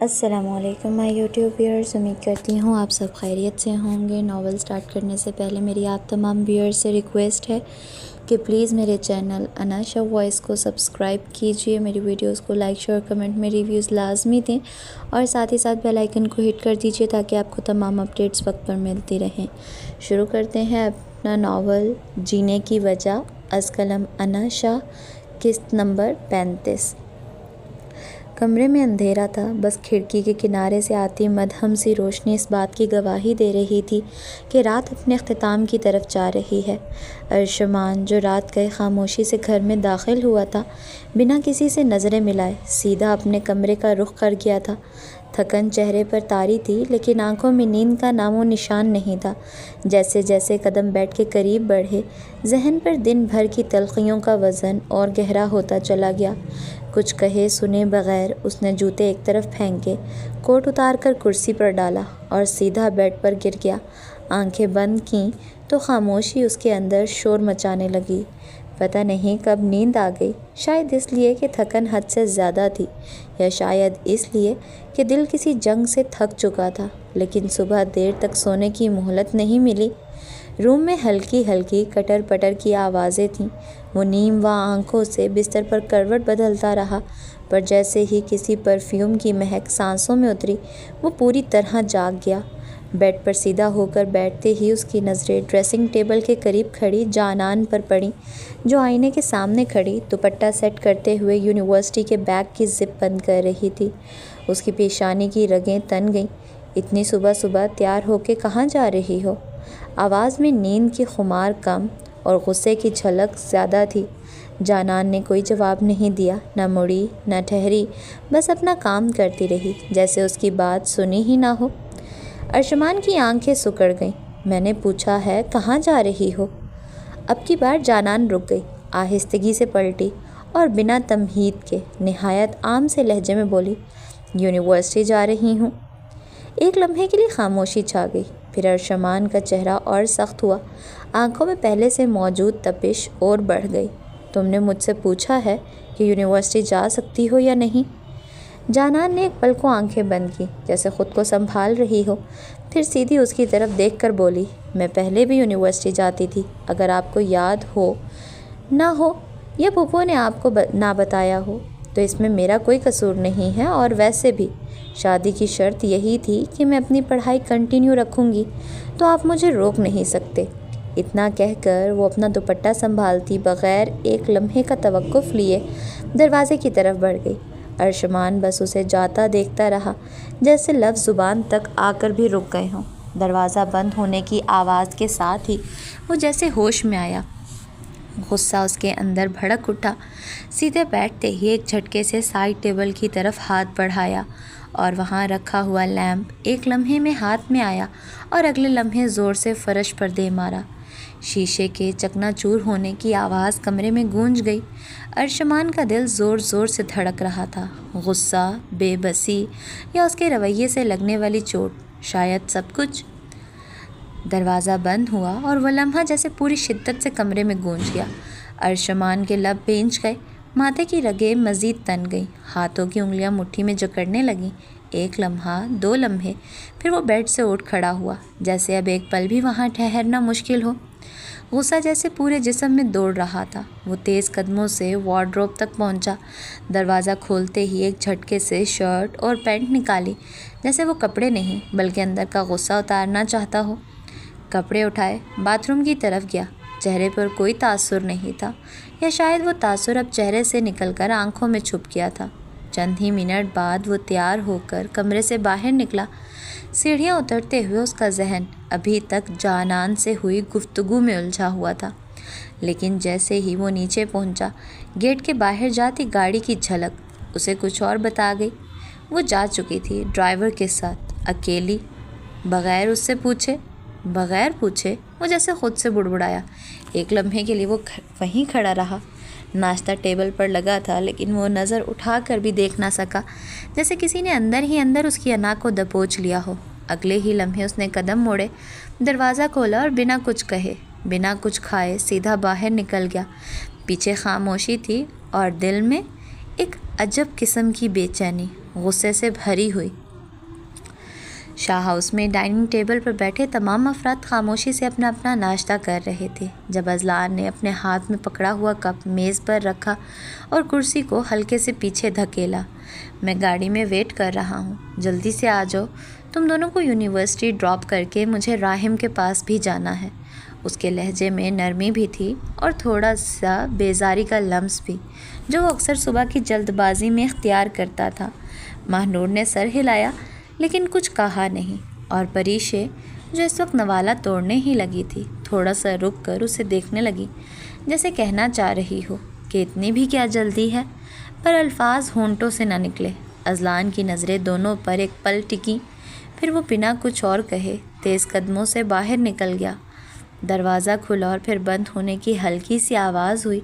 السلام علیکم مائی YouTube wears, امید کرتی ہوں آپ سب خیریت سے ہوں گے۔ ناول سٹارٹ کرنے سے پہلے میری آپ تمام ویئرز سے ریکویسٹ ہے کہ پلیز میرے چینل اناشا وائس کو سبسکرائب کیجئے، میری ویڈیوز کو لائک شیئر کمنٹ میں ریویوز لازمی دیں اور ساتھ ہی ساتھ بیل آئیکن کو ہٹ کر دیجئے تاکہ آپ کو تمام اپڈیٹس وقت پر ملتی رہیں۔ شروع کرتے ہیں اپنا ناول جینے کی وجہ، از قلم اناشا، قسط نمبر 35۔ کمرے میں اندھیرا تھا، بس کھڑکی کے کنارے سے آتی مدھم سی روشنی اس بات کی گواہی دے رہی تھی کہ رات اپنے اختتام کی طرف جا رہی ہے۔ ارشمان جو رات گئے خاموشی سے گھر میں داخل ہوا تھا، بنا کسی سے نظریں ملائے سیدھا اپنے کمرے کا رخ کر گیا تھا۔ تھکن چہرے پر طاری تھی، لیکن آنکھوں میں نیند کا نام و نشان نہیں تھا۔ جیسے جیسے قدم بیڈ کے قریب بڑھے، ذہن پر دن بھر کی تلخیوں کا وزن اور گہرا ہوتا چلا گیا۔ کچھ کہے سنے بغیر اس نے جوتے ایک طرف پھینکے، کوٹ اتار کر کرسی پر ڈالا اور سیدھا بیڈ پر گر گیا۔ آنکھیں بند کیں تو خاموشی اس کے اندر شور مچانے لگی۔ پتہ نہیں کب نیند آ گئی، شاید اس لیے کہ تھکن حد سے زیادہ تھی، یا شاید اس لیے کہ دل کسی جنگ سے تھک چکا تھا، لیکن صبح دیر تک سونے کی مہلت نہیں ملی۔ روم میں ہلکی ہلکی کٹر پٹر کی آوازیں تھیں۔ وہ نیم وا آنکھوں سے بستر پر کروٹ بدلتا رہا، پر جیسے ہی کسی پرفیوم کی مہک سانسوں میں اتری، وہ پوری طرح جاگ گیا۔ بیڈ پر سیدھا ہو کر بیٹھتے ہی اس کی نظریں ڈریسنگ ٹیبل کے قریب کھڑی جانان پر پڑیں، جو آئینے کے سامنے کھڑی دوپٹہ سیٹ کرتے ہوئے یونیورسٹی کے بیگ کی زپ بند کر رہی تھی۔ اس کی پیشانی کی رگیں تن گئیں۔ اتنی صبح صبح تیار ہو کے کہاں جا رہی ہو؟ آواز میں نیند کی خمار کم اور غصے کی جھلک زیادہ تھی۔ جانان نے کوئی جواب نہیں دیا، نہ مڑی نہ ٹھہری، بس اپنا کام کرتی رہی جیسے اس کی بات سنی ہی نہ ہو۔ ارشمان کی آنکھیں سکڑ گئیں۔ میں نے پوچھا ہے کہاں جا رہی ہو؟ اب کی بار جانان رک گئی، آہستگی سے پلٹی اور بنا تمہید کے نہایت عام سے لہجے میں بولی، یونیورسٹی جا رہی ہوں۔ ایک لمحے کے لیے خاموشی چھا گئی، پھر ارشمان کا چہرہ اور سخت ہوا، آنکھوں میں پہلے سے موجود تپش اور بڑھ گئی۔ تم نے مجھ سے پوچھا ہے کہ یونیورسٹی جا سکتی ہو یا نہیں؟ جانان نے ایک پل کو آنکھیں بند کی، جیسے خود کو سنبھال رہی ہو، پھر سیدھی اس کی طرف دیکھ کر بولی، میں پہلے بھی یونیورسٹی جاتی تھی، اگر آپ کو یاد ہو نہ ہو یا پھوپھو نے آپ کو نہ بتایا ہو تو اس میں میرا کوئی قصور نہیں ہے، اور ویسے بھی شادی کی شرط یہی تھی کہ میں اپنی پڑھائی کنٹینیو رکھوں گی، تو آپ مجھے روک نہیں سکتے۔ اتنا کہہ کر وہ اپنا دوپٹہ سنبھالتی بغیر ایک لمحے کا توقف لیے دروازے کی طرف بڑھ گئی۔ ارشمان بس اسے جاتا دیکھتا رہا، جیسے لفظ زبان تک آ کر بھی رک گئے ہوں۔ دروازہ بند ہونے کی آواز کے ساتھ ہی وہ جیسے ہوش میں آیا۔ غصہ اس کے اندر بھڑک اٹھا۔ سیدھے بیٹھتے ہی ایک جھٹکے سے سائڈ ٹیبل کی طرف ہاتھ بڑھایا اور وہاں رکھا ہوا لیمپ ایک لمحے میں ہاتھ میں آیا اور اگلے لمحے زور سے فرش پر دے مارا۔ شیشے کے چکنا چور ہونے کی آواز کمرے میں گونج گئی۔ ارشمان کا دل زور زور سے دھڑک رہا تھا۔ غصہ، بے بسی یا اس کے رویے سے لگنے والی چوٹ، شاید سب کچھ۔ دروازہ بند ہوا اور وہ لمحہ جیسے پوری شدت سے کمرے میں گونج گیا۔ ارشمان کے لب بھینچ گئے، ماتھے کی رگیں مزید تن گئیں، ہاتھوں کی انگلیاں مٹھی میں جکڑنے لگیں۔ ایک لمحہ، دو لمحے، پھر وہ بیڈ سے اٹھ کھڑا ہوا، جیسے اب ایک پل بھی وہاں ٹھہرنا مشکل ہو۔ غصہ جیسے پورے جسم میں دوڑ رہا تھا۔ وہ تیز قدموں سے وارڈروب تک پہنچا، دروازہ کھولتے ہی ایک جھٹکے سے شرٹ اور پینٹ نکالی، جیسے وہ کپڑے نہیں بلکہ اندر کا غصہ اتارنا چاہتا ہو۔ کپڑے اٹھائے، باتھ روم کی طرف گیا۔ چہرے پر کوئی تاثر نہیں تھا، یا شاید وہ تاثر اب چہرے سے نکل کر آنکھوں میں چھپ گیا تھا۔ چند ہی منٹ بعد وہ تیار ہو کر کمرے سے باہر نکلا۔ سیڑھیاں اترتے ہوئے اس کا ذہن ابھی تک جانان سے ہوئی گفتگو میں الجھا ہوا تھا، لیکن جیسے ہی وہ نیچے پہنچا، گیٹ کے باہر جاتی گاڑی کی جھلک اسے کچھ اور بتا گئی۔ وہ جا چکی تھی ڈرائیور کے ساتھ، اکیلی، بغیر اس سے پوچھے۔ بغیر پوچھے، وہ جیسے خود سے بڑبڑایا۔ ایک لمحے کے لیے وہ وہیں کھڑا رہا۔ ناشتہ ٹیبل پر لگا تھا، لیکن وہ نظر اٹھا کر بھی دیکھ نہ سکا، جیسے کسی نے اندر ہی اندر اس کی انا کو دبوچ لیا ہو۔ اگلے ہی لمحے اس نے قدم موڑے، دروازہ کھولا اور بنا کچھ کہے، بنا کچھ کھائے سیدھا باہر نکل گیا۔ پیچھے خاموشی تھی اور دل میں ایک عجب قسم کی بے چینی۔ غصے سے بھری ہوئی۔ شاہ ہاؤس میں ڈائننگ ٹیبل پر بیٹھے تمام افراد خاموشی سے اپنا اپنا ناشتہ کر رہے تھے جب اذلان نے اپنے ہاتھ میں پکڑا ہوا کپ میز پر رکھا اور کرسی کو ہلکے سے پیچھے دھکیلا۔ میں گاڑی میں ویٹ کر رہا ہوں، جلدی سے آ جاؤ، تم دونوں کو یونیورسٹی ڈراپ کر کے مجھے راہم کے پاس بھی جانا ہے۔ اس کے لہجے میں نرمی بھی تھی اور تھوڑا سا بیزاری کا لمس بھی، جو وہ اکثر صبح کی جلد بازی میں اختیار کرتا تھا۔ ماہنور نے سر ہلایا لیکن کچھ کہا نہیں، اور پریشے جو اس وقت نوالہ توڑنے ہی لگی تھی تھوڑا سا رک کر اسے دیکھنے لگی، جیسے کہنا چاہ رہی ہو کہ اتنی بھی کیا جلدی ہے، پر الفاظ ہونٹوں سے نہ نکلے۔ اذلان کی نظریں دونوں پر ایک پل ٹکیں، پھر وہ بنا کچھ اور کہے تیز قدموں سے باہر نکل گیا۔ دروازہ کھلا اور پھر بند ہونے کی ہلکی سی آواز ہوئی،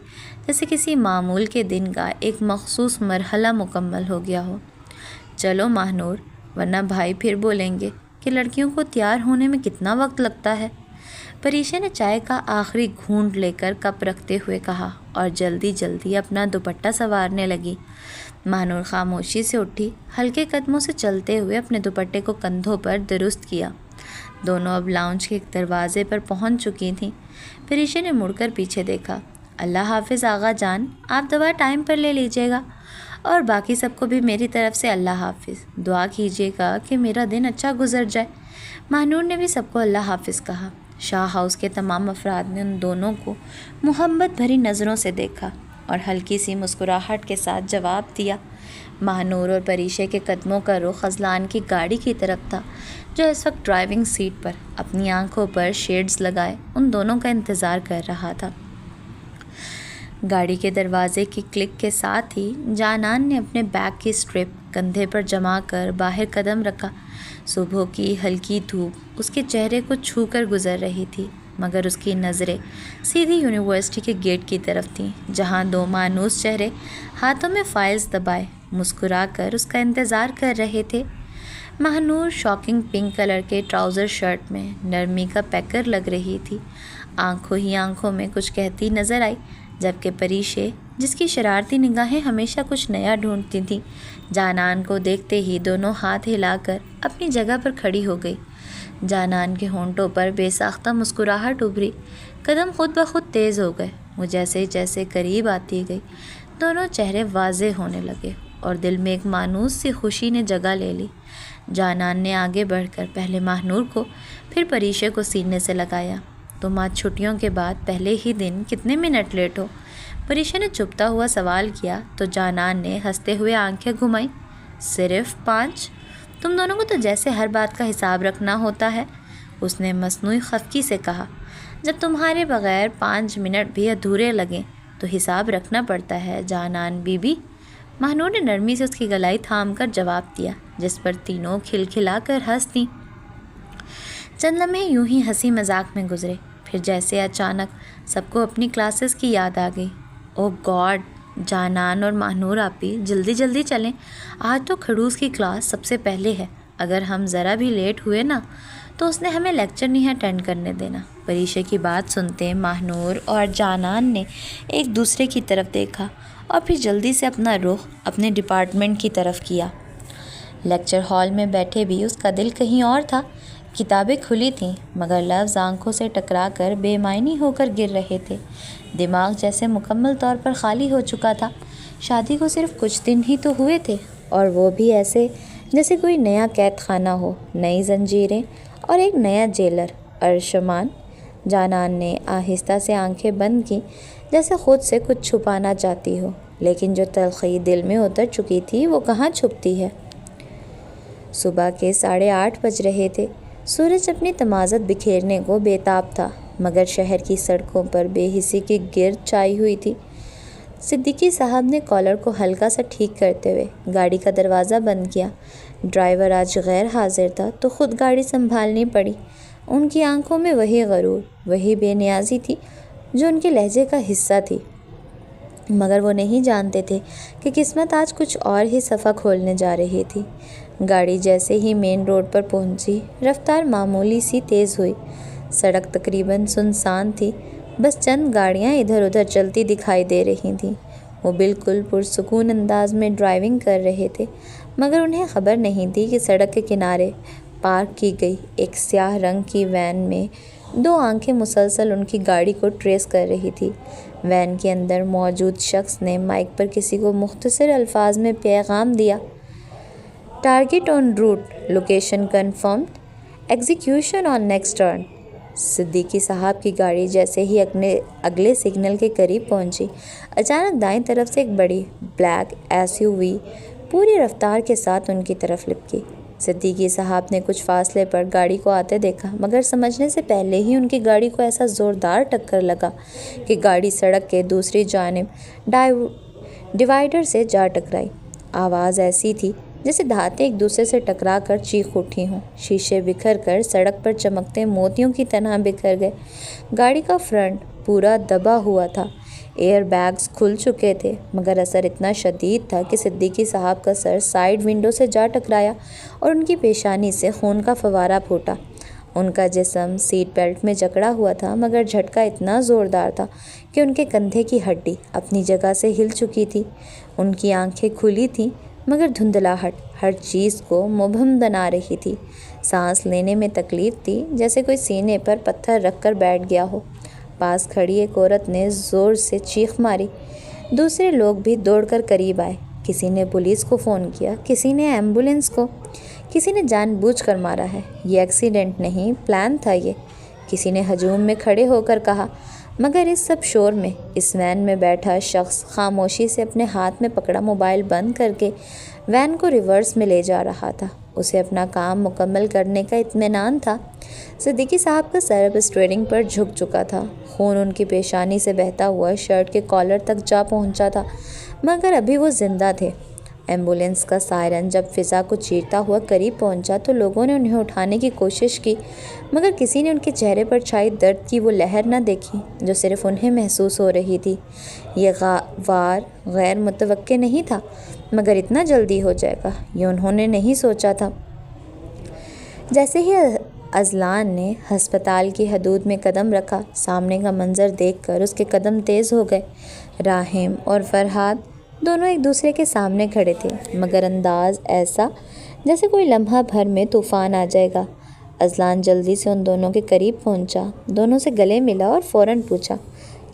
جیسے کسی معمول کے دن کا ایک مخصوص مرحلہ مکمل ہو گیا ہو۔ چلو ماہنور، ورنہ بھائی پھر بولیں گے کہ لڑکیوں کو تیار ہونے میں کتنا وقت لگتا ہے۔ پریشا نے چائے کا آخری گھونٹ لے کر کپ رکھتے ہوئے کہا اور جلدی جلدی اپنا دوپٹہ سنوارنے لگی۔ ماہنور خاموشی سے اٹھی، ہلکے قدموں سے چلتے ہوئے اپنے دوپٹے کو کندھوں پر درست کیا۔ دونوں اب لاؤنج کے دروازے پر پہنچ چکی تھیں۔ پریشا نے مڑ کر پیچھے دیکھا۔ اللہ حافظ آغا جان، آپ دوا ٹائم پر لے لیجیے گا، اور باقی سب کو بھی میری طرف سے اللہ حافظ۔ دعا کیجیے گا کہ میرا دن اچھا گزر جائے۔ ماہنور نے بھی سب کو اللہ حافظ کہا۔ شاہ ہاؤس کے تمام افراد نے ان دونوں کو محبت بھری نظروں سے دیکھا اور ہلکی سی مسکراہٹ کے ساتھ جواب دیا۔ ماہنور اور پریشے کے قدموں کا رخ اذلان کی گاڑی کی طرف تھا، جو اس وقت ڈرائیونگ سیٹ پر اپنی آنکھوں پر شیڈز لگائے ان دونوں کا انتظار کر رہا تھا۔ گاڑی کے دروازے کی کلک کے ساتھ ہی جانان نے اپنے بیگ کی اسٹرپ کندھے پر جما کر باہر قدم رکھا۔ صبح کی ہلکی دھوپ اس کے چہرے کو چھو کر گزر رہی تھی، مگر اس کی نظریں سیدھی یونیورسٹی کے گیٹ کی طرف تھیں، جہاں دو مانوس چہرے ہاتھوں میں فائلز دبائے مسکرا کر اس کا انتظار کر رہے تھے۔ ماہنور شاکنگ پنک کلر کے ٹراؤزر شرٹ میں نرمی کا پیکر لگ رہی تھی، آنکھوں ہی آنکھوں میں کچھ کہتی نظر آئی، جبکہ پریشے، جس کی شرارتی نگاہیں ہمیشہ کچھ نیا ڈھونڈتی تھیں، جانان کو دیکھتے ہی دونوں ہاتھ ہلا کر اپنی جگہ پر کھڑی ہو گئی۔ جانان کے ہونٹوں پر بے ساختہ مسکراہٹ ابھری، قدم خود بخود تیز ہو گئے۔ وہ جیسے جیسے قریب آتی گئی، دونوں چہرے واضح ہونے لگے اور دل میں ایک مانوس سی خوشی نے جگہ لے لی۔ جانان نے آگے بڑھ کر پہلے ماہنور کو پھر پریشے کو سینے سے لگایا۔ تم آج چھٹیوں کے بعد پہلے ہی دن کتنے منٹ لیٹ ہو؟ پریشے نے چپتا ہوا سوال کیا تو جانان نے ہنستے ہوئے آنکھیں گھمائیں۔ صرف 5؟ تم دونوں کو تو جیسے ہر بات کا حساب رکھنا ہوتا ہے، اس نے مصنوعی خفگی سے کہا۔ جب تمہارے بغیر 5 منٹ بھی ادھورے لگیں تو حساب رکھنا پڑتا ہے جانان بی بی۔ ماہنور نے نرمی سے اس کی گلائی تھام کر جواب دیا، جس پر تینوں کھلکھلا کر ہنس دیں۔ چند لمحے یوں ہی ہنسی مذاق میں گزرے، پھر جیسے اچانک سب کو اپنی کلاسز کی یاد آ گئی۔ اوہ گاڈ، جانان اور ماہنور آپی، جلدی جلدی چلیں، آج تو کھڑوس کی کلاس سب سے پہلے ہے، اگر ہم ذرا بھی لیٹ ہوئے نا تو اس نے ہمیں لیکچر نہیں اٹینڈ کرنے دینا۔ پریشے کی بات سنتے ماہنور اور جانان نے ایک دوسرے کی طرف دیکھا اور پھر جلدی سے اپنا رخ اپنے ڈپارٹمنٹ کی طرف کیا۔ لیکچر ہال میں بیٹھے بھی اس کا دل کہیں اور تھا۔ کتابیں کھلی تھیں مگر لفظ آنکھوں سے ٹکرا کر بے معنی ہو کر گر رہے تھے۔ دماغ جیسے مکمل طور پر خالی ہو چکا تھا۔ شادی کو صرف کچھ دن ہی تو ہوئے تھے، اور وہ بھی ایسے جیسے کوئی نیا قید خانہ ہو، نئی زنجیریں اور ایک نیا جیلر۔ ارشمان، جانان نے آہستہ سے آنکھیں بند کی، جیسے خود سے کچھ چھپانا چاہتی ہو، لیکن جو تلخی دل میں اتر چکی تھی وہ کہاں چھپتی ہے۔ صبح کے 8:30 بج رہے تھے۔ سورج اپنی تمازت بکھیرنے کو بے تاب تھا، مگر شہر کی سڑکوں پر بے حسی کی گرد چھائی ہوئی تھی۔ صدیقی صاحب نے کالر کو ہلکا سا ٹھیک کرتے ہوئے گاڑی کا دروازہ بند کیا۔ ڈرائیور آج غیر حاضر تھا تو خود گاڑی سنبھالنی پڑی۔ ان کی آنکھوں میں وہی غرور، وہی بے نیازی تھی جو ان کے لہجے کا حصہ تھی، مگر وہ نہیں جانتے تھے کہ قسمت آج کچھ اور ہی صفحہ کھولنے جا رہی تھی۔ گاڑی جیسے ہی مین روڈ پر پہنچی، رفتار معمولی سی تیز ہوئی۔ سڑک تقریباً سنسان تھی، بس چند گاڑیاں ادھر ادھر چلتی دکھائی دے رہی تھیں۔ وہ بالکل پرسکون انداز میں ڈرائیونگ کر رہے تھے، مگر انہیں خبر نہیں تھی کہ سڑک کے کنارے پارک کی گئی ایک سیاہ رنگ کی وین میں 2 آنکھیں مسلسل ان کی گاڑی کو ٹریس کر رہی تھی۔ وین کے اندر موجود شخص نے مائک پر کسی کو مختصر الفاظ میں پیغام دیا: target on route, location confirmed, execution on next turn. Siddiqui صاحب کی گاڑی جیسے ہی اگلے سگنل کے قریب پہنچی، اچانک دائیں طرف سے ایک بڑی بلیک SUV پوری رفتار کے ساتھ ان کی طرف لپکی۔ صدیقی صاحب نے کچھ فاصلے پر گاڑی کو آتے دیکھا، مگر سمجھنے سے پہلے ہی ان کی گاڑی کو ایسا زوردار ٹکر لگا کہ گاڑی سڑک کے دوسری جانب ڈیوائیڈر سے جا ٹکرائی۔ آواز ایسی تھی جیسے دھاتیں ایک دوسرے سے ٹکرا کر چیخ اٹھی ہوں۔ شیشے بکھر کر سڑک پر چمکتے موتیوں کی طرح بکھر گئے۔ گاڑی کا فرنٹ پورا دبا ہوا تھا، ایئر بیگز کھل چکے تھے، مگر اثر اتنا شدید تھا کہ صدیقی صاحب کا سر سائیڈ ونڈو سے جا ٹکرایا اور ان کی پیشانی سے خون کا فوارہ پھوٹا۔ ان کا جسم سیٹ بیلٹ میں جکڑا ہوا تھا، مگر جھٹکا اتنا زوردار تھا کہ ان کے کندھے کی ہڈی اپنی جگہ سے ہل چکی تھی۔ ان کی آنکھیں کھلی تھیں، مگر دھندلاہٹ ہر چیز کو مبہم بنا رہی تھی۔ سانس لینے میں تکلیف تھی، جیسے کوئی سینے پر پتھر رکھ کر بیٹھ گیا ہو۔ پاس کھڑی ایک عورت نے زور سے چیخ ماری۔ دوسرے لوگ بھی دوڑ کر قریب آئے۔ کسی نے پولیس کو فون کیا، کسی نے ایمبولینس کو، کسی نے جان بوجھ کر مارا ہے، یہ ایکسیڈنٹ نہیں، پلان تھا یہ، کسی نے ہجوم میں کھڑے ہو کر کہا۔ مگر اس سب شور میں اس وین میں بیٹھا شخص خاموشی سے اپنے ہاتھ میں پکڑا موبائل بند کر کے وین کو ریورس میں لے جا رہا تھا۔ اسے اپنا کام مکمل کرنے کا اطمینان تھا۔ صدیقی صاحب کا سر اب اسٹیئرنگ پر جھک چکا تھا، خون ان کی پیشانی سے بہتا ہوا شرٹ کے کالر تک جا پہنچا تھا، مگر ابھی وہ زندہ تھے۔ ایمبولینس کا سائرن جب فضا کو چیرتا ہوا قریب پہنچا تو لوگوں نے انہیں اٹھانے کی کوشش کی، مگر کسی نے ان کے چہرے پر چھائی درد کی وہ لہر نہ دیکھی جو صرف انہیں محسوس ہو رہی تھی۔ یہ وار غیر متوقع نہیں تھا، مگر اتنا جلدی ہو جائے گا یہ انہوں نے نہیں سوچا تھا۔ جیسے ہی اذلان نے ہسپتال کی حدود میں قدم رکھا، سامنے کا منظر دیکھ کر اس کے قدم تیز ہو گئے۔ راحم اور فرحاد دونوں ایک دوسرے کے سامنے کھڑے تھے، مگر انداز ایسا جیسے کوئی لمحہ بھر میں طوفان آ جائے گا۔ اذلان جلدی سے ان دونوں کے قریب پہنچا، دونوں سے گلے ملا اور فوراً پوچھا،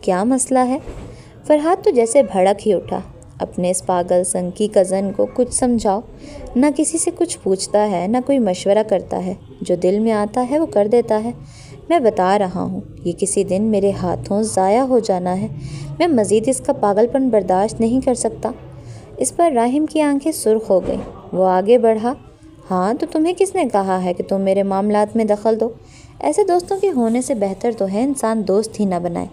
کیا مسئلہ ہے؟ فرحاد تو جیسے بھڑک ہی اٹھا، اپنے اس پاگل سنگ کی کزن کو کچھ سمجھاؤ، نہ کسی سے کچھ پوچھتا ہے، نہ کوئی مشورہ کرتا ہے، جو دل میں آتا ہے وہ کر دیتا ہے۔ میں بتا رہا ہوں، یہ کسی دن میرے ہاتھوں ضائع ہو جانا ہے، میں مزید اس کا پاگل پن برداشت نہیں کر سکتا۔ اس پر راحم کی آنکھیں سرخ ہو گئیں۔ وہ آگے بڑھا، ہاں تو تمہیں کس نے کہا ہے کہ تم میرے معاملات میں دخل دو؟ ایسے دوستوں کے ہونے سے بہتر تو ہے انسان دوست ہی نہ بنائے۔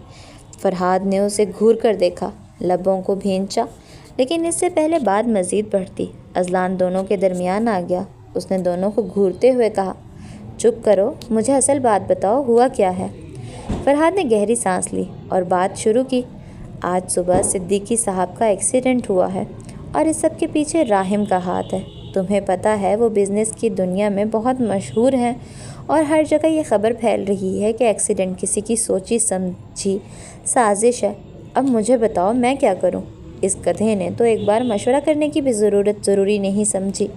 فرحاد نے اسے گھور کر دیکھا، لبوں کو بھینچا، لیکن اس سے پہلے بات مزید بڑھتی اذلان دونوں کے درمیان آ گیا۔ اس نے دونوں کو گھورتے ہوئے کہا، چپ کرو، مجھے اصل بات بتاؤ، ہوا کیا ہے؟ فرحاد نے گہری سانس لی اور بات شروع کی، آج صبح صدیقی صاحب کا ایکسیڈنٹ ہوا ہے اور اس سب کے پیچھے راحم کا ہاتھ ہے۔ تمہیں پتہ ہے وہ بزنس کی دنیا میں بہت مشہور ہیں اور ہر جگہ یہ خبر پھیل رہی ہے کہ ایکسیڈنٹ کسی کی سوچی سمجھی سازش ہے۔ اب مجھے بتاؤ میں کیا کروں؟ اس گدھے نے تو ایک بار مشورہ کرنے کی بھی ضروری نہیں سمجھی۔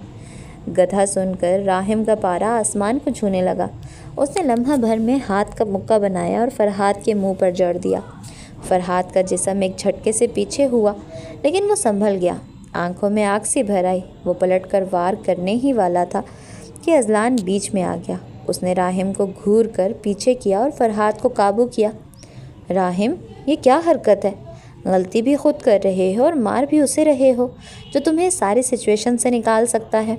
گدھا سن کر راحم کا پارا آسمان کو چھونے لگا۔ اس نے لمحہ بھر میں ہاتھ کا مکہ بنایا اور فرحاد کے منہ پر جڑ دیا۔ فرحاد کا جسم ایک جھٹکے سے پیچھے ہوا، لیکن وہ سنبھل گیا۔ آنکھوں میں آگ سی بھر آئی۔ وہ پلٹ کر وار کرنے ہی والا تھا کہ اذلان بیچ میں آ گیا۔ اس نے راحم کو گھور کر پیچھے کیا اور فرحاد کو قابو کیا۔ راحم، یہ کیا حرکت ہے؟ غلطی بھی خود کر رہے ہو اور مار بھی اسے رہے ہو جو تمہیں ساری سچویشن سے نکال سکتا ہے۔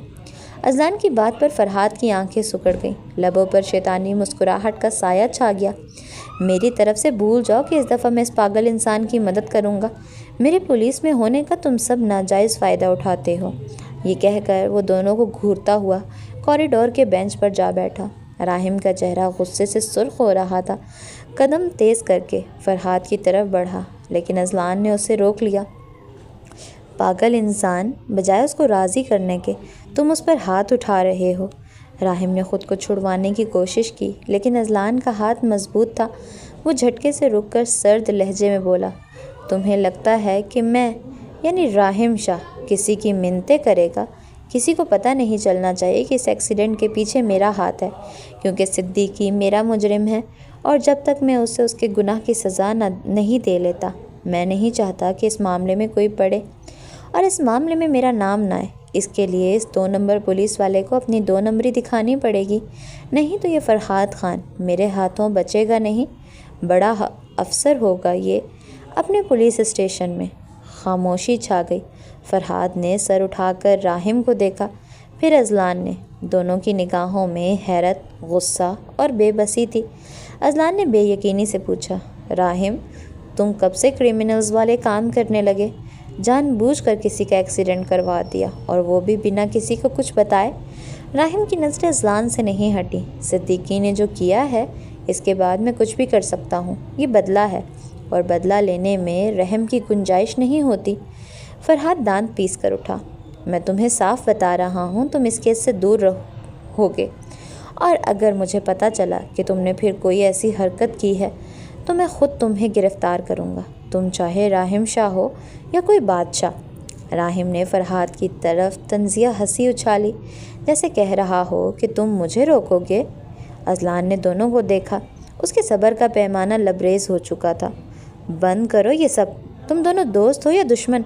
اذلان کی بات پر فرحاد کی آنکھیں سکڑ گئیں، لبوں پر شیطانی مسکراہٹ کا سایہ چھا گیا۔ میری طرف سے بھول جاؤ کہ اس دفعہ میں اس پاگل انسان کی مدد کروں گا۔ میرے پولیس میں ہونے کا تم سب ناجائز فائدہ اٹھاتے ہو۔ یہ کہہ کر وہ دونوں کو گھورتا ہوا کوریڈور کے بینچ پر جا بیٹھا۔ راحم کا چہرہ غصے سے سرخ ہو رہا تھا۔ قدم تیز کر کے فرحاد کی طرف بڑھا، لیکن اذلان نے اسے روک لیا۔ پاگل انسان، بجائے اس کو راضی کرنے کے تم اس پر ہاتھ اٹھا رہے ہو۔ راحم نے خود کو چھڑوانے کی کوشش کی، لیکن اذلان کا ہاتھ مضبوط تھا۔ وہ جھٹکے سے رک کر سرد لہجے میں بولا، تمہیں لگتا ہے کہ میں یعنی راحم شاہ کسی کی منتیں کرے گا؟ کسی کو پتہ نہیں چلنا چاہیے کہ اس ایکسیڈنٹ کے پیچھے میرا ہاتھ ہے، کیونکہ صدیقی میرا مجرم ہے، اور جب تک میں اسے اس کے گناہ کی سزا نہیں دے لیتا، میں نہیں چاہتا کہ اس معاملے میں کوئی پڑے اور اس معاملے میں میرا نام نہ آئے۔ اس کے لیے اس 2 نمبر پولیس والے کو اپنی 2 نمبری دکھانی پڑے گی، نہیں تو یہ فرحات خان میرے ہاتھوں بچے گا نہیں، بڑا افسر ہوگا یہ اپنے پولیس اسٹیشن میں۔ خاموشی چھا گئی۔ فرحات نے سر اٹھا کر راہم کو دیکھا، پھر اذلان نے۔ دونوں کی نگاہوں میں حیرت، غصہ اور بے بسی تھی۔ اذلان نے بے یقینی سے پوچھا، راہم تم کب سے کرمنلز والے کام کرنے لگے؟ جان بوجھ کر کسی کا ایکسیڈنٹ کروا دیا، اور وہ بھی بنا کسی کو کچھ بتائے۔ راہم کی نظریں اذلان سے نہیں ہٹی۔ صدیقی نے جو کیا ہے اس کے بعد میں کچھ بھی کر سکتا ہوں، یہ بدلہ ہے، اور بدلہ لینے میں رحم کی گنجائش نہیں ہوتی۔ فرحات دانت پیس کر اٹھا، میں تمہیں صاف بتا رہا ہوں تم اس کیس سے دور ہوگے، اور اگر مجھے پتہ چلا کہ تم نے پھر کوئی ایسی حرکت کی ہے تو میں خود تمہیں گرفتار کروں گا، تم چاہے راہم شاہ ہو یا کوئی بادشاہ۔ راہم نے فرحات کی طرف طنزیہ ہنسی اچھالی، جیسے کہہ رہا ہو کہ تم مجھے روکو گے۔ اذلان نے دونوں کو دیکھا، اس کے صبر کا پیمانہ لبریز ہو چکا تھا۔ بند کرو یہ سب، تم دونوں دوست ہو یا دشمن؟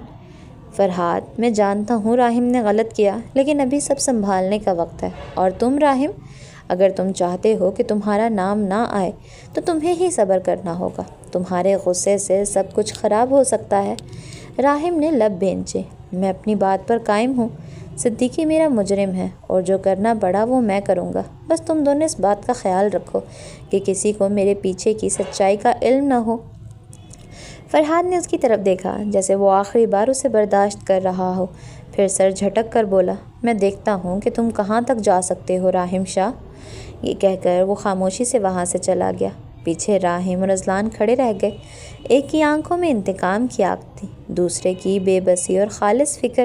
فرحات، میں جانتا ہوں راہم نے غلط کیا، لیکن ابھی سب سنبھالنے کا وقت ہے، اور تم راہم، اگر تم چاہتے ہو کہ تمہارا نام نہ آئے تو تمہیں ہی صبر کرنا ہوگا، تمہارے غصے سے سب کچھ خراب ہو سکتا ہے۔ راہم نے لب بھینچے، میں اپنی بات پر قائم ہوں، صدیقی میرا مجرم ہے، اور جو کرنا پڑا وہ میں کروں گا، بس تم دونوں اس بات کا خیال رکھو کہ کسی کو میرے پیچھے کی سچائی کا علم نہ ہو۔ فرحات نے اس کی طرف دیکھا جیسے وہ آخری بار اسے برداشت کر رہا ہو، پھر سر جھٹک کر بولا، میں دیکھتا ہوں کہ تم کہاں تک جا سکتے ہو راہم شاہ۔ یہ کہہ کر وہ خاموشی سے وہاں سے چلا گیا۔ پیچھے راہم اور اذلان کھڑے رہ گئے۔ ایک کی آنکھوں میں انتقام کی آگ تھی، دوسرے کی بے بسی اور خالص فکر۔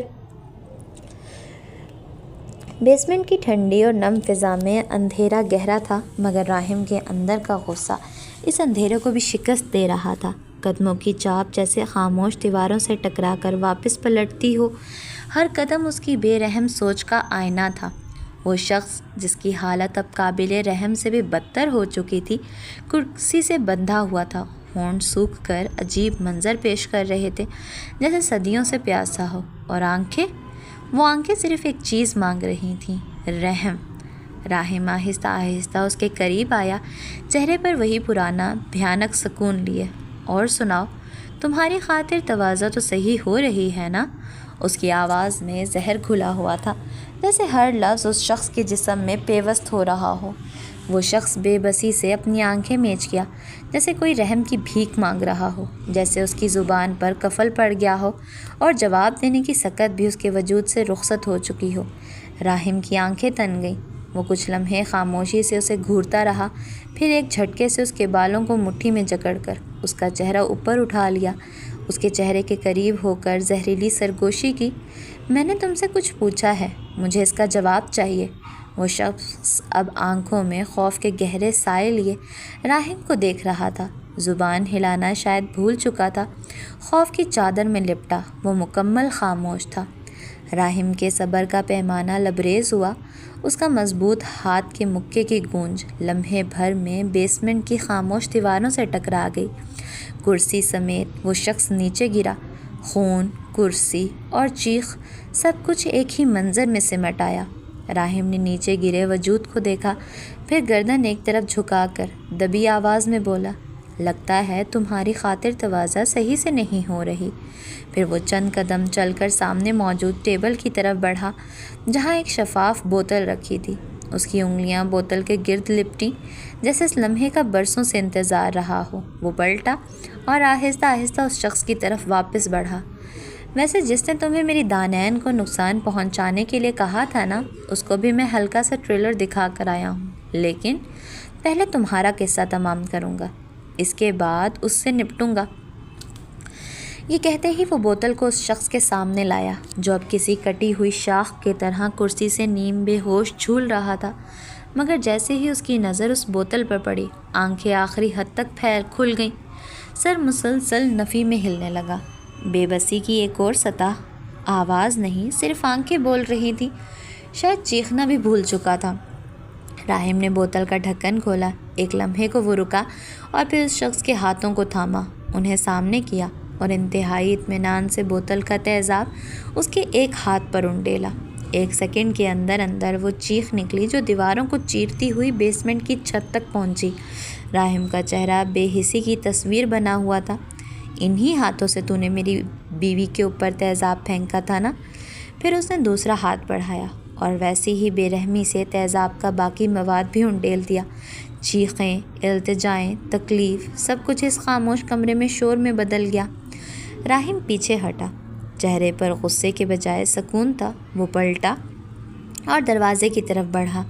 بیسمنٹ کی ٹھنڈی اور نم فضا میں اندھیرا گہرا تھا، مگر راہم کے اندر کا غصہ اس اندھیرے کو بھی شکست دے رہا تھا۔ قدموں کی چاپ جیسے خاموش دیواروں سے ٹکرا کر واپس پلٹتی ہو، ہر قدم اس کی بے رحم سوچ کا آئینہ تھا۔ وہ شخص جس کی حالت اب قابل رحم سے بھی بدتر ہو چکی تھی، کرسی سے بندھا ہوا تھا، ہونٹ سوکھ کر عجیب منظر پیش کر رہے تھے، جیسے صدیوں سے پیاسا ہو، اور وہ آنکھیں صرف ایک چیز مانگ رہی تھیں، رحم۔ راہم آہستہ آہستہ اس کے قریب آیا، چہرے پر وہی پرانا بھیانک سکون لیے۔ اور سناؤ، تمہاری خاطر تواضع تو صحیح ہو رہی ہے نا؟ اس کی آواز میں زہر گھلا ہوا تھا، جیسے ہر لفظ اس شخص کے جسم میں پیوست ہو رہا ہو۔ وہ شخص بے بسی سے اپنی آنکھیں میچ گیا، جیسے کوئی رحم کی بھیک مانگ رہا ہو، جیسے اس کی زبان پر قفل پڑ گیا ہو اور جواب دینے کی سکت بھی اس کے وجود سے رخصت ہو چکی ہو۔ راہم کی آنکھیں تن گئیں۔ وہ کچھ لمحے خاموشی سے اسے گھورتا رہا، پھر ایک جھٹکے سے اس کے بالوں کو مٹھی میں جکڑ کر اس کا چہرہ اوپر اٹھا لیا، اس کے چہرے کے قریب ہو کر زہریلی سرگوشی کی، میں نے تم سے کچھ پوچھا ہے، مجھے اس کا جواب چاہیے۔ وہ شخص اب آنکھوں میں خوف کے گہرے سائے لیے راہم کو دیکھ رہا تھا، زبان ہلانا شاید بھول چکا تھا، خوف کی چادر میں لپٹا وہ مکمل خاموش تھا۔ راہم کے صبر کا پیمانہ لبریز ہوا، اس کا مضبوط ہاتھ کے مکے کی گونج لمحے بھر میں بیسمنٹ کی خاموش دیواروں سے ٹکرا گئی۔ کرسی سمیت وہ شخص نیچے گرا، خون، کرسی اور چیخ سب کچھ ایک ہی منظر میں سمٹ آیا۔ راہم نے نیچے گرے وجود کو دیکھا، پھر گردن ایک طرف جھکا کر دبی آواز میں بولا، لگتا ہے تمہاری خاطر تواضع صحیح سے نہیں ہو رہی۔ پھر وہ چند قدم چل کر سامنے موجود ٹیبل کی طرف بڑھا، جہاں ایک شفاف بوتل رکھی تھی۔ اس کی انگلیاں بوتل کے گرد لپٹیں، جیسے اس لمحے کا برسوں سے انتظار رہا ہو۔ وہ پلٹا اور آہستہ آہستہ اس شخص کی طرف واپس بڑھا۔ ویسے جس نے تمہیں میری دانین کو نقصان پہنچانے کے لیے کہا تھا نا، اس کو بھی میں ہلکا سا ٹریلر دکھا کر آیا ہوں، لیکن پہلے تمہارا قصہ تمام کروں گا، اس کے بعد اس سے نپٹوں گا۔ یہ کہتے ہی وہ بوتل کو اس شخص کے سامنے لایا، جو اب کسی کٹی ہوئی شاخ کی طرح کرسی سے نیم بے ہوش جھول رہا تھا، مگر جیسے ہی اس کی نظر اس بوتل پر پڑی، آنکھیں آخری حد تک کھل گئیں، سر مسلسل نفی میں ہلنے لگا۔ بے بسی کی ایک اور سطح، آواز نہیں صرف آنکھیں بول رہی تھیں، شاید چیخنا بھی بھول چکا تھا۔ راہم نے بوتل کا ڈھکن کھولا، ایک لمحے کو وہ رکا اور پھر اس شخص کے ہاتھوں کو تھاما، انہیں سامنے کیا اور انتہائی اطمینان سے بوتل کا تیزاب اس کے ایک ہاتھ پر انڈیلا۔ 1 سیکنڈ کے اندر اندر وہ چیخ نکلی جو دیواروں کو چیرتی ہوئی بیسمنٹ کی چھت تک پہنچی۔ راہم کا چہرہ بے حسی کی تصویر بنا ہوا تھا۔ انہی ہاتھوں سے تو نے میری بیوی کے اوپر تیزاب پھینکا تھا نا؟ پھر اس نے دوسرا ہاتھ بڑھایا اور ویسی ہی بے رحمی سے تیزاب کا باقی مواد بھی انڈیل دیا۔ چیخیں، التجائیں، تکلیف، سب کچھ اس خاموش کمرے میں شور میں بدل گیا۔ راہم پیچھے ہٹا، چہرے پر غصے کے بجائے سکون تھا۔ وہ پلٹا اور دروازے کی طرف بڑھا۔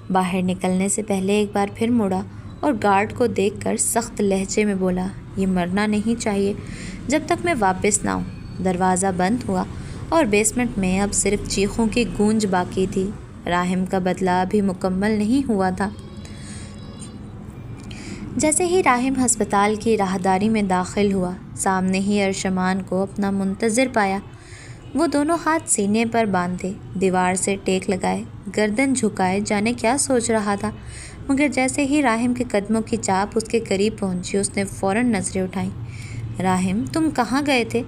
باہر نکلنے سے پہلے ایک بار پھر مڑا اور گارڈ کو دیکھ کر سخت لہجے میں بولا، یہ مرنا نہیں چاہیے جب تک میں واپس نہ آؤں۔ دروازہ بند ہوا اور بیسمنٹ میں اب صرف چیخوں کی گونج باقی تھی۔ راہم کا بدلہ ابھی مکمل نہیں ہوا تھا۔ جیسے ہی راہم ہسپتال کی راہداری میں داخل ہوا، سامنے ہی ارشمان کو اپنا منتظر پایا۔ وہ دونوں ہاتھ سینے پر باندھے، دیوار سے ٹیک لگائے، گردن جھکائے، جانے کیا سوچ رہا تھا، مگر جیسے ہی راہم کے قدموں کی چاپ اس کے قریب پہنچی، اس نے فوراً نظریں اٹھائیں۔ راہم، تم کہاں گئے تھے؟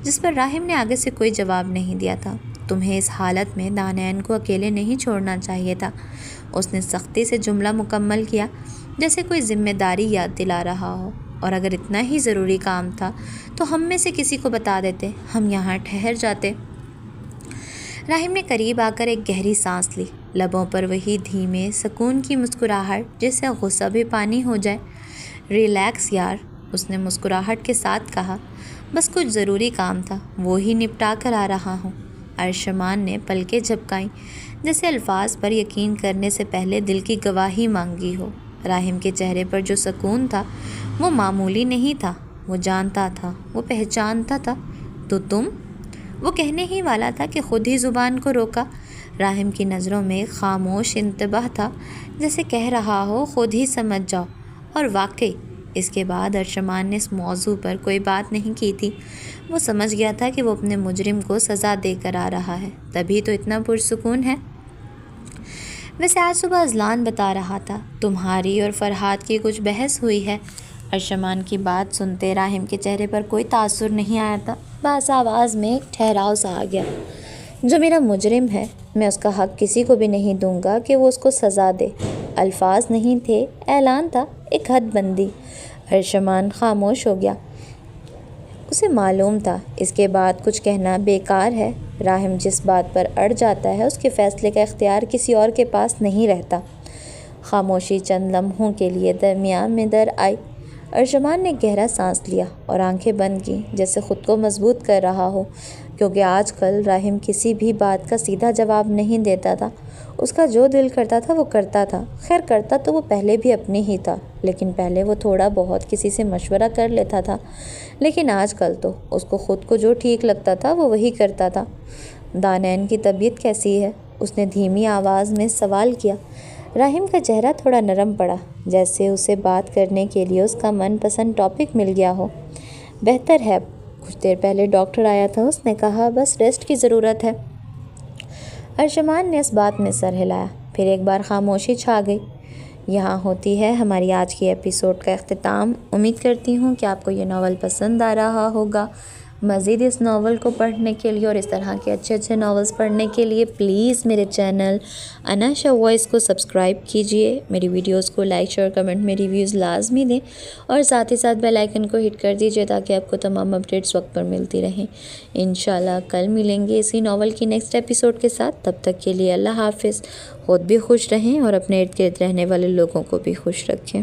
جس پر راہم نے آگے سے کوئی جواب نہیں دیا تھا۔ تمہیں اس حالت میں دانیال کو اکیلے نہیں چھوڑنا چاہیے تھا۔ اس نے سختی سے جملہ مکمل کیا، جیسے کوئی ذمہ داری یاد دلا رہا ہو۔ اور اگر اتنا ہی ضروری کام تھا تو ہم میں سے کسی کو بتا دیتے، ہم یہاں ٹھہر جاتے۔ راہم نے قریب آ کر ایک گہری سانس لی، لبوں پر وہی دھیمے سکون کی مسکراہٹ جس سے غصہ بھی پانی ہو جائے۔ ریلیکس یار، اس نے مسکراہٹ کے ساتھ کہا، بس کچھ ضروری کام تھا، وہی نپٹا کر آ رہا ہوں۔ ارشمان نے پلکیں جھپکائیں، جیسے الفاظ پر یقین کرنے سے پہلے دل کی گواہی مانگی ہو۔ راہم کے چہرے پر جو سکون تھا وہ معمولی نہیں تھا، وہ جانتا تھا، وہ پہچانتا تھا۔ تو تم؟ وہ کہنے ہی والا تھا کہ خود ہی زبان کو روکا۔ راہم کی نظروں میں ایک خاموش انتباہ تھا، جیسے کہہ رہا ہو خود ہی سمجھ جاؤ۔ اور واقعی اس کے بعد ارشمان نے اس موضوع پر کوئی بات نہیں کی تھی۔ وہ سمجھ گیا تھا کہ وہ اپنے مجرم کو سزا دے کر آ رہا ہے، تبھی تو اتنا پرسکون ہے۔ ویسے آج صبح اذلان بتا رہا تھا تمہاری اور فرحاد کی کچھ بحث ہوئی ہے۔ ارشمان کی بات سنتے راہم کے چہرے پر کوئی تاثر نہیں آیا تھا، بس آواز میں ایک ٹھہراؤ سا آ گیا۔ جو میرا مجرم ہے، میں اس کا حق کسی کو بھی نہیں دوں گا کہ وہ اس کو سزا دے۔ الفاظ نہیں تھے، اعلان تھا، ایک حد بندی۔ ارشمان خاموش ہو گیا۔ اسے معلوم تھا اس کے بعد کچھ کہنا بیکار ہے۔ راہم جس بات پر اڑ جاتا ہے اس کے فیصلے کا اختیار کسی اور کے پاس نہیں رہتا۔ خاموشی چند لمحوں کے لیے درمیان میں در آئی۔ ارشمان نے گہرا سانس لیا اور آنکھیں بند کیں، جیسے خود کو مضبوط کر رہا ہو، کیونکہ آج کل راہم کسی بھی بات کا سیدھا جواب نہیں دیتا تھا۔ اس کا جو دل کرتا تھا وہ کرتا تھا۔ خیر کرتا تو وہ پہلے بھی اپنی ہی تھا، لیکن پہلے وہ تھوڑا بہت کسی سے مشورہ کر لیتا تھا، لیکن آج کل تو اس کو خود کو جو ٹھیک لگتا تھا وہ وہی کرتا تھا۔ دانیال کی طبیعت کیسی ہے؟ اس نے دھیمی آواز میں سوال کیا۔ راہم کا چہرہ تھوڑا نرم پڑا، جیسے اسے بات کرنے کے لیے اس کا من پسند ٹاپک مل گیا ہو۔ بہتر ہے، کچھ دیر پہلے ڈاکٹر آیا تھا، اس نے کہا بس ریسٹ کی ضرورت ہے۔ ارشمان نے اس بات میں سر ہلایا، پھر ایک بار خاموشی چھا گئی۔ یہاں ہوتی ہے ہماری آج کی ایپیسوڈ کا اختتام۔ امید کرتی ہوں کہ آپ کو یہ ناول پسند آ رہا ہوگا۔ مزید اس ناول کو پڑھنے کے لیے اور اس طرح کے اچھے اچھے ناولز پڑھنے کے لیے پلیز میرے چینل اناشا وائس کو سبسکرائب کیجئے، میری ویڈیوز کو لائک شیئر کمنٹ میں ریویوز لازمی دیں، اور ساتھ ہی ساتھ بیل آئیکن کو ہٹ کر دیجئے تاکہ آپ کو تمام اپڈیٹس وقت پر ملتی رہیں۔ انشاءاللہ کل ملیں گے اسی ناول کی نیکسٹ ایپیسوڈ کے ساتھ۔ تب تک کے لیے اللہ حافظ۔ خود بھی خوش رہیں اور اپنے ارد گرد رہنے والے لوگوں کو بھی خوش رکھیں۔